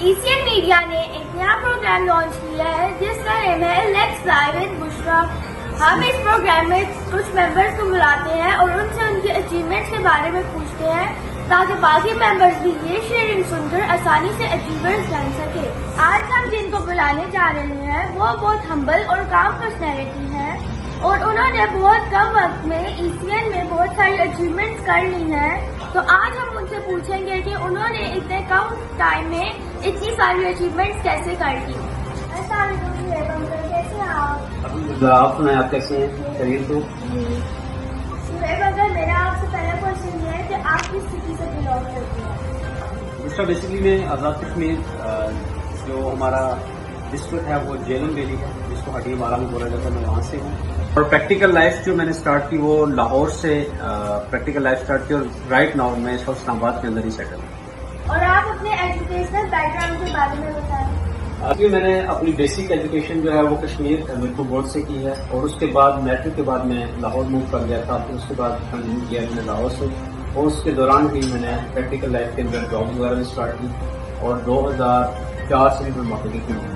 ECN media نے ایک نیا پروگرام لانچ کیا ہے جس کا نام ہے لیٹس فلائی ود بشرا۔ ہم اس پروگرام میں کچھ ممبرز کو بلاتے ہیں اور ان سے ان کے اچیومنٹس کے بارے میں پوچھتے ہیں تاکہ باقی ممبرز بھی یہ شیئرنگ سن کر آسانی سے اچیورز جان سکے۔ آج ہم جن کو بلانے جا رہے ہیں وہ بہت ہمبل اور کام پرسنالٹی ہیں اور انہوں نے بہت کم وقت میں ECN میں بہت ساری اچیومنٹس کر لی ہیں۔ تو آج ہم ان سے پوچھیں گے کہ انہوں نے اتنے کم ٹائم میں اتنی ساری اچیومنٹس کیسے کر لی۔ السلام علیکم شعیب انکل، کیسے ہیں آپ؟ آپ سنائیں، آپ کیسے ہیں؟ خیریت تو؟ شعیب انکل، میرا آپ سے پہلا کوشچن یہ ہے کہ آپ کس سٹی سے بلانگ کرتے ہیں؟ دوسرا بیسکلی میں آزاد کشمیر جو ہمارا ڈسٹرکٹ ہے وہ جیلم ویلی ہے، جس کو ہڈی والا میں بولا جاتا ہے، میں وہاں سے ہوں۔ اور پریکٹیکل لائف جو میں نے اسٹارٹ کی وہ لاہور سے پریکٹیکل لائف اسٹارٹ کی، اور رائٹ ناؤ میں اس وقت اسلام آباد کے اندر ہی سیٹل ہوں۔ اور آپ اپنے ایجوکیشنل بیک گراؤنڈ کے بارے میں بتائیں۔ ابھی میں نے اپنی بیسک ایجوکیشن جو ہے وہ کشمیر میٹرو بورڈ سے کی ہے، اور اس کے بعد میٹرک کے بعد میں لاہور موو کر گیا تھا، پھر اس کے بعد کنٹینیو کیا میں نے لاہور سے، اور اس کے دوران بھی میں نے پریکٹیکل لائف کے اندر جاب وغیرہ بھی اسٹارٹ کی، اور 2004 سے بھی میں مارکیٹنگ میں ہوں۔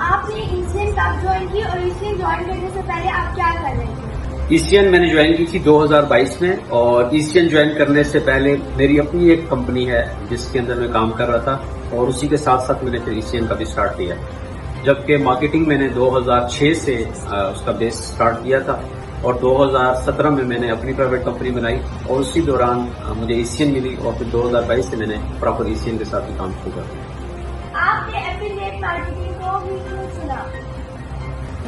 آپ نے ECN کب جوائن کی اور ECN جوائن کرنے سے پہلے آپ کیا کر رہے تھے؟ ECN میں نے جوائن کی تھی 2022 میں، اور ECN جوائن کرنے سے پہلے میری اپنی ایک کمپنی ہے جس کے اندر میں کام کر رہا تھا، اور اسی کے ساتھ ساتھ میں نے پھر ECN کا بھی اسٹارٹ کیا، جبکہ مارکیٹنگ میں نے 2006 سے اس کا بیس اسٹارٹ کیا تھا، اور 2017 میں نے اپنی پرائیویٹ کمپنی بنائی، اور اسی دوران مجھے ECN ملی، اور پھر 2022 سے میں نے پراپر ECN کے ساتھ بھی کام شروع کر دیا۔ آپ نے ایفیلیٹ مارکیٹنگ کو بھی کیوں چنا؟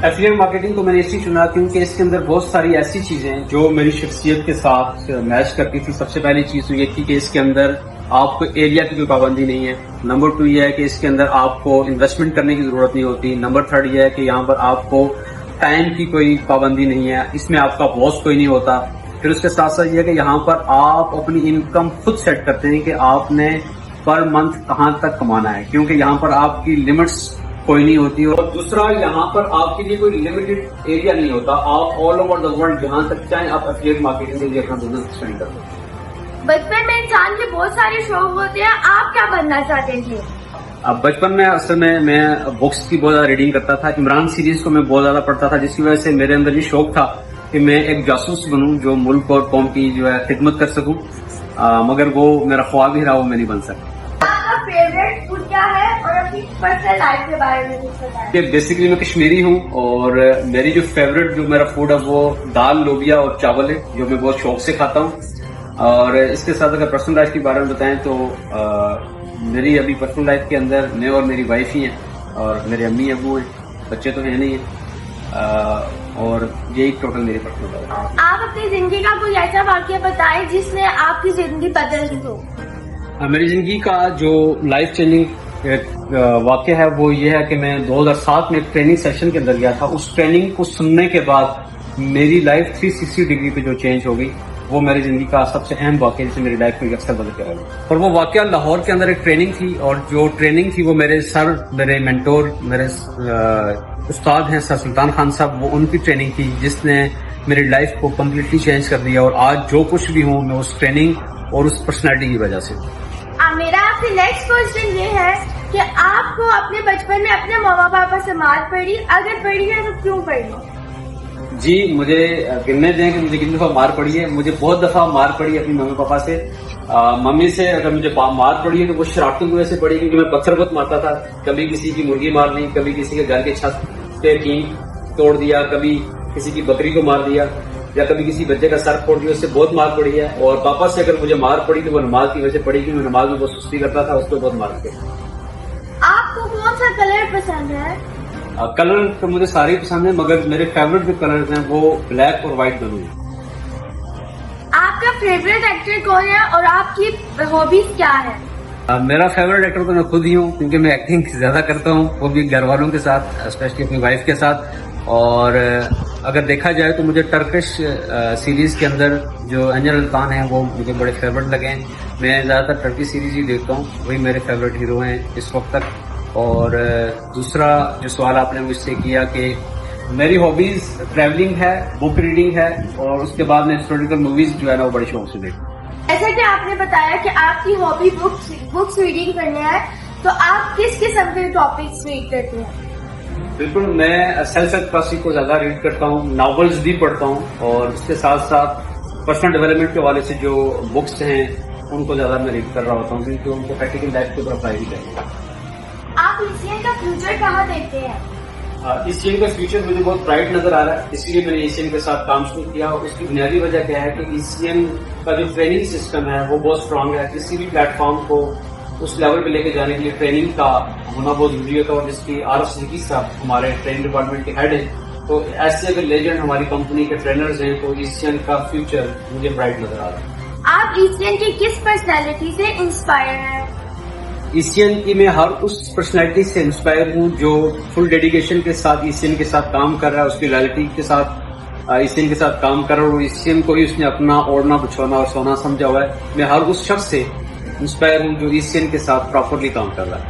ایفیلیٹ مارکیٹنگ کو میں نے اس لیے چنا کیونکہ اس کے اندر بہت ساری ایسی چیزیں جو میری شخصیت کے ساتھ میچ کرتی تھی۔ سب سے پہلی چیز تو یہ تھی کہ اس کے اندر آپ کو ایریا کی کوئی پابندی نہیں ہے۔ نمبر 2 یہ ہے کہ اس کے اندر آپ کو انویسٹمنٹ کرنے کی ضرورت نہیں ہوتی۔ نمبر 3 یہ ہے کہ یہاں پر آپ کو ٹائم کی کوئی پابندی نہیں ہے، اس میں آپ کا باس کوئی نہیں ہوتا۔ پھر اس کے ساتھ ساتھ یہ ہے کہ یہاں پر آپ اپنی انکم خود سیٹ کرتے ہیں کہ آپ نے پر منتھ کہاں تک کمانا ہے، کیونکہ یہاں پر آپ کی لمٹس کوئی نہیں ہوتی، اور دوسرا یہاں پر آپ کے لیے کوئی لمیٹڈ ایریا نہیں ہوتا، آپ آل اوور دا ورلڈ جہاں تک چاہیں آپ ایفیلیٹ مارکیٹنگ کے لیے اپنا بزنس ایکسپینڈ کر سکتے ہیں۔ بچپن میں انسان کے بہت سارے شوق ہوتے ہیں، آپ کیا بننا چاہتے تھے؟ اب بچپن میں اصل میں بکس کی بہت زیادہ ریڈنگ کرتا تھا، عمران سیریز کو میں بہت زیادہ پڑھتا تھا، جس کی وجہ سے میرے اندر یہ شوق تھا کہ میں ایک جاسوس بنوں جو ملک اور قوم کی جو ہے خدمت کر سکوں، مگر وہ میرا خواب ہی رہا، وہ میں نہیں بن سکتا۔ آپ کا فیوریٹ فوڈ کیا ہے اور اپنی پرسنل لائف کے بارے میں کچھ بتائیں۔ بیسکلی میں کشمیری ہوں، اور میری جو فیوریٹ جو میرا فوڈ ہے وہ دال، لوبیا اور چاول ہے، جو میں بہت شوق سے کھاتا ہوں۔ اور اس کے ساتھ اگر پرسنل لائف کے بارے میں بتائیں تو میری ابھی پرسنل لائف کے اندر میں اور میری وائف ہی ہیں، اور میرے امی ابو ہیں، بچے تو ہیں نہیں ہیں، اور یہی ٹوٹل میری پرسنل لائف ہے۔ آپ اپنی زندگی کا کوئی ایسا واقعہ بتائیں جس نے آپ کی زندگی بدل دی ہو۔ میری زندگی کا جو لائف چینجنگ واقعہ ہے وہ یہ ہے کہ میں 2007 میں ایک ٹریننگ سیشن کے اندر گیا تھا۔ اس ٹریننگ کو سننے کے بعد میری لائف 360 ڈگری پہ جو چینج ہو گئی، وہ میری زندگی کا سب سے اہم واقعہ جس سے میری لائف کو اکثر بدل کے رہا۔ اور وہ واقعہ لاہور کے اندر ایک ٹریننگ تھی، اور جو ٹریننگ تھی وہ میرے سر، میرے مینٹور، میرے استاد ہیں سر سلطان خان صاحب، وہ ان کی ٹریننگ تھی جس نے میری لائف کو کمپلیٹلی چینج کر دیا، اور آج جو کچھ بھی ہوں میں اس ٹریننگ اور اس پرسنالٹی کی وجہ سے۔ میرا آپ سے نیکسٹ کوشچن یہ ہے کہ آپ کو اپنے بچپن میں اپنے ماما پاپا سے مار پڑی؟ اگر پڑی ہے تو کیوں پڑی؟ جی، مجھے گننے دیں کہ مجھے کتنی دفعہ مار پڑی ہے۔ مجھے بہت دفعہ مار پڑی ہے اپنی ممی پاپا سے۔ ممی سے اگر مجھے مار پڑی ہے تو وہ شرارتوں کی وجہ سے پڑی، کیونکہ میں پتھر بہت مارتا تھا۔ کبھی کسی کی مرغی مار لی، کبھی کسی کے گھر کے چھت پہ ٹین توڑ دیا، کبھی کسی کی بکری کو مار دیا، یا کبھی کسی بچے کا سر پھوڑ دیا، اس سے بہت مار پڑی ہے۔ اور پاپا سے اگر مجھے مار پڑی تو وہ نماز کی وجہ سے پڑی، کیونکہ میں نماز میں بہت سستی کرتا تھا، اس کو بہت مار پڑی۔ آپ کو کون سا کلر پسند ہے؟ کلر تو مجھے سارے پسند ہیں، مگر میرے فیوریٹ جو کلرز ہیں وہ بلیک اور وائٹ دونوں ہیں۔ آپ کا فیوریٹ ایکٹر کون ہے اور آپ کی ہابیز کیا ہے؟ میرا فیوریٹ ایکٹر تو میں خود ہی ہوں، کیونکہ میں ایکٹنگ زیادہ کرتا ہوں، وہ بھی گھر والوں کے ساتھ، اسپیشلی اپنی وائف کے ساتھ۔ اور اگر دیکھا جائے تو مجھے ٹرکش سیریز کے اندر جو انجل الطان ہیں وہ مجھے بڑے فیوریٹ لگے ہیں۔ میں زیادہ تر ٹرکش سیریز ہی دیکھتا ہوں، وہی میرے فیوریٹ ہیرو ہیں اس وقت تک۔ اور دوسرا جو سوال آپ نے مجھ سے کیا کہ میری ہابیز ٹریولنگ ہے، بک ریڈنگ ہے، اور اس کے بعد میں ہسٹوریکل موویز جو ہے نا وہ بڑے شوق سے دیکھتا ہوں۔ جیسا کہ آپ نے بتایا کہ آپ کی ہابی بکس ریڈنگ کرنا ہے، تو آپ کس قسم کے ٹاپکس ریڈ کرتے ہیں؟ بالکل، میں سیلف ایکسپریسی کو زیادہ ریڈ کرتا ہوں، ناولز بھی پڑھتا ہوں، اور اس کے ساتھ ساتھ پرسنل ڈیولپمنٹ کے حوالے سے جو بکس ہیں ان کو زیادہ میں ریڈ کر رہا ہوتا ہوں، کیونکہ ان کو پریکٹیکل لائف کے اوپر اپلائی بھی کریں گے۔ آپ ایشین کا فیوچر کہاں دیکھتے ہیں؟ ایشین کا فیوچر مجھے بہت برائٹ نظر آ رہا ہے، اس لیے میں نے ایشین کے ساتھ کام شروع کیا، اور اس کی بنیادی وجہ کیا ہے کہ ایشین کا جو ٹریننگ سسٹم ہے وہ بہت اسٹرانگ ہے۔ کسی بھی پلیٹ فارم کو اس لیول پہ لے کے جانے کے لیے ٹریننگ کا ہونا بہت ضروری ہوتا ہے، اور جس کی آر ایف صدیقی صاحب ہمارے ٹریننگ ڈپارٹمنٹ کے ہیڈ ہیں، تو ایسے اگر لیجنڈ ہماری کمپنی کے ٹرینرز ہیں تو ایشین کا فیوچر مجھے برائٹ نظر آ رہا ہے۔ آپ ایشین کی کس پرسنالٹی سے انسپائر ہیں؟ ایشین کی میں ہر اس پرسنالٹی سے انسپائر ہوں جو فل ڈیڈیکیشن کے ساتھ ایشین کے ساتھ کام کر رہا ہے، اس کی لائلٹی کے ساتھ ایشین کے ساتھ کام کر رہا ہے، اور ایشین کو ہی اس نے اپنا اوڑھنا بچھونا اور سونا سمجھا ہوا ہے۔ میں ہر اس شخص سے انسپائر ہوں جو ایشین کے ساتھ پراپرلی کام کر رہا ہے۔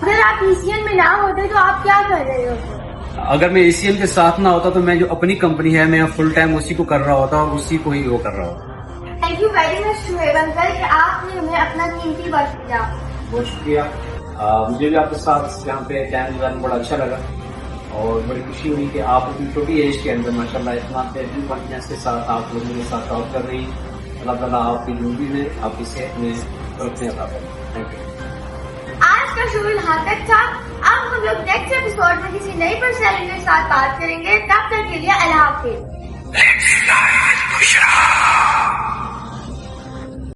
اگر آپ ایشین میں نہ ہوتے تو آپ کیا کر رہے ہوتے؟ اگر میں ایشین کے ساتھ نہ ہوتا تو میں جو اپنی کمپنی ہے میں فل ٹائم اسی کو کر رہا ہوتا اور اسی کو ہی وہ کر رہا ہوتا۔ Thank you very much Shoaib uncle کہ آپ نے ہمیں اپنا قیمتی وقت دیا۔ بہت شکریہ، مجھے بھی آپ کے ساتھ یہاں پہ ٹائم گزارنا بڑا اچھا لگا، اور بڑی خوشی ہوئی کہ آپ اپنی چھوٹی ایج کے اندر ماشاءاللہ اتنا بہترین کانفیڈنس کے ساتھ آپ لوگوں کے ساتھ کام کر رہی ہیں۔ اللہ تعالیٰ آپ کی زندگی میں، آپ کی صحت میں برکتیں عطا کرے۔ Thank you. آج کا شو یہاں تک تھا، اب ہم لوگ نیکسٹ ایپیسوڈ میں کسی نئی پرسنالٹی کے ساتھ بات کریں گے، تب تک کے لیے اللہ حافظ۔